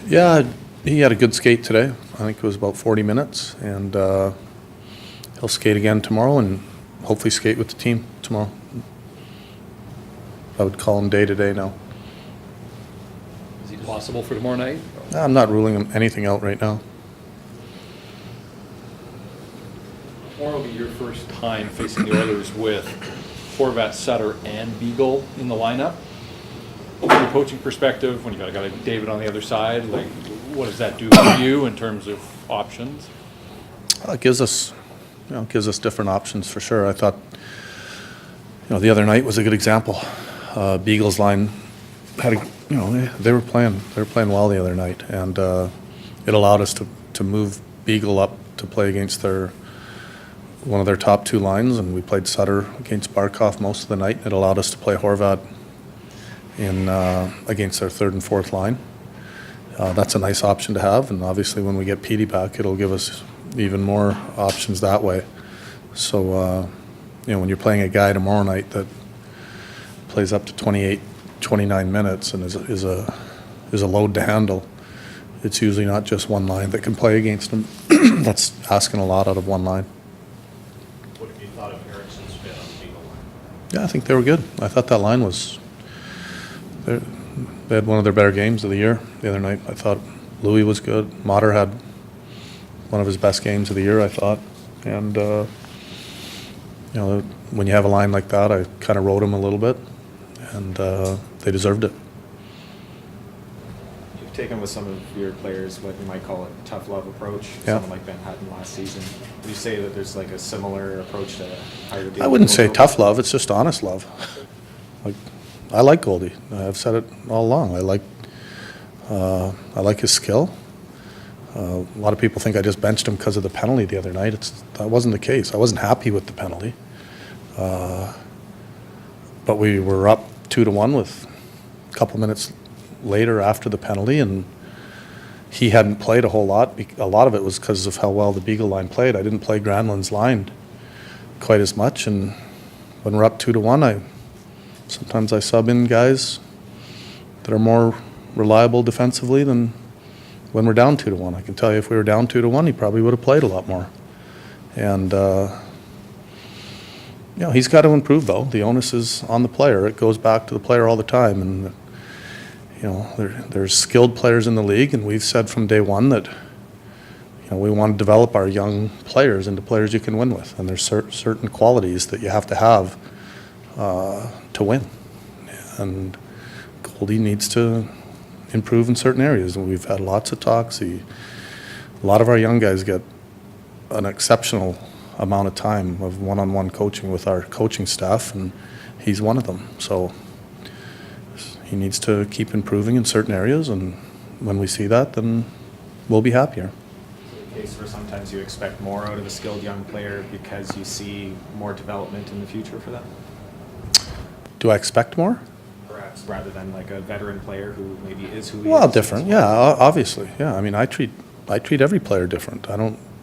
Yeah, he had a good skate today. I think it was about 40 minutes, and he'll skate again tomorrow and hopefully skate with the team tomorrow. I would call him day to day now. Is he possible for tomorrow night? I'm not ruling anything out right now. Tomorrow will be your first time facing the Oilers with Horvat, Sutter, and Beagle in the lineup. From a coaching perspective, when you've got a guy like David on the other side, like, what does that do for you in terms of options? It gives us different options for sure. I thought, the other night was a good example. Beagle's line had they were playing well the other night, and it allowed us to move Beagle up to play against one of their top two lines, and we played Sutter against Barkov most of the night. It allowed us to play Horvat against our third and fourth line. That's a nice option to have, and obviously when we get Petey back, it'll give us even more options that way. So, when you're playing a guy tomorrow night that plays up to 28, 29 minutes and is a load to handle, it's usually not just one line that can play against him. That's asking a lot out of one line. What have you thought of Ericsson's fit on the Beagle line? Yeah, I think they were good. I thought that line was... They had one of their better games of the year the other night. I thought Louis was good. Mater had one of his best games of the year, I thought. And, when you have a line like that, I kind of rode him a little bit, and they deserved it. You've taken with some of your players what you might call a tough love approach, Yeah. someone like Ben Hutton last season. Would you say that there's like a similar approach to how you're dealing I wouldn't with say those tough love, it's just honest love. I like Goldie. I've said it all along. I like his skill. A lot of people think I just benched him because of the penalty the other night. That wasn't the case. I wasn't happy with the penalty. But we were up 2-1 with a couple minutes later after the penalty, and he hadn't played a whole lot. A lot of it was because of how well the Beagle line played. I didn't play Granlund's line quite as much, and when we're up 2-1, sometimes I sub in guys that are more reliable defensively than when we're down 2-1. I can tell you if we were down 2-1, he probably would have played a lot more. And, he's got to improve, though. The onus is on the player. It goes back to the player all the time. And, there's skilled players in the league, and we've said from day one that, we want to develop our young players into players you can win with. And there's certain qualities that you have to have to win, and Goldie needs to improve in certain areas, and we've had lots of talks. A lot of our young guys get an exceptional amount of time of one-on-one coaching with our coaching staff, and he's one of them. So he needs to keep improving in certain areas, and when we see that, then we'll be happier. the case where sometimes you expect more out of a skilled young player because you see more development in the future for them? Do I expect more? Perhaps rather than like a veteran player who maybe is who he Well, is. different, yeah, obviously, yeah. I mean, I treat every player different.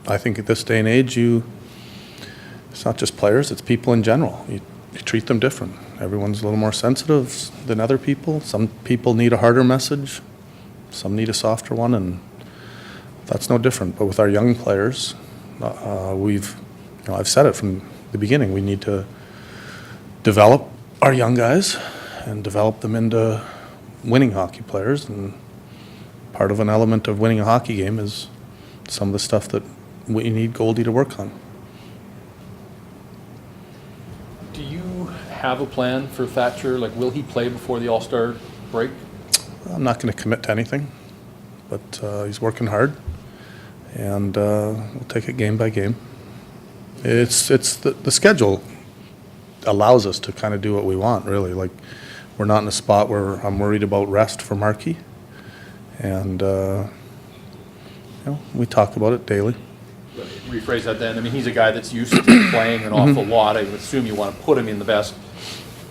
I think at this day and age, it's not just players, it's people in general. You treat them different. Everyone's a little more sensitive than other people. Some people need a harder message, some need a softer one, and that's no different. But with our young players, I've said it from the beginning, we need to develop our young guys and develop them into winning hockey players. And part of an element of winning a hockey game is some of the stuff that we need Goldie to work on. Do you have a plan for Thatcher? Like, will he play before the All-Star break? I'm not going to commit to anything, but he's working hard, and we'll take it game by game. It's the schedule allows us to kind of do what we want, really. Like, we're not in a spot where I'm worried about rest for Markey, and we talk about it daily. Rephrase that then. I mean, he's a guy that's used to playing an awful lot. I would assume you want to put him in the best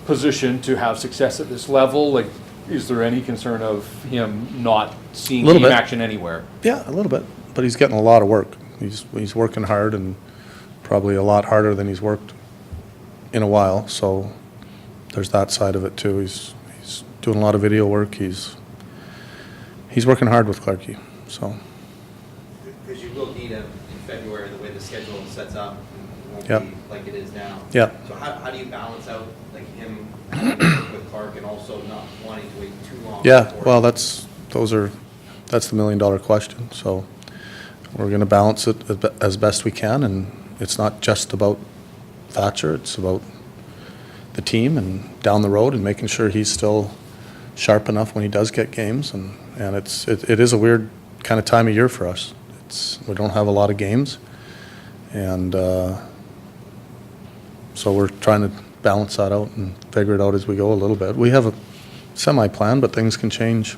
position to have success at this level. Like, is there any concern of him not seeing game action anywhere? Yeah, a little bit, but he's getting a lot of work. He's working hard, and probably a lot harder than he's worked in a while. So there's that side of it too. He's doing a lot of video work. He's He's working hard with Clarkie, so. Because you will need him in February, the way the schedule sets up, it won't Yep. be like it is now. Yep. So how do you balance out, like, him having to work with Clark and also not wanting to wait too long? Yeah, before- well, that's the million-dollar question. So we're going to balance it as best we can, and it's not just about Thatcher, it's about the team and down the road and making sure he's still sharp enough when he does get games. And it is a weird kind of time of year for us. We don't have a lot of games, and so we're trying to balance that out and figure it out as we go a little bit. We have a semi-plan, but things can change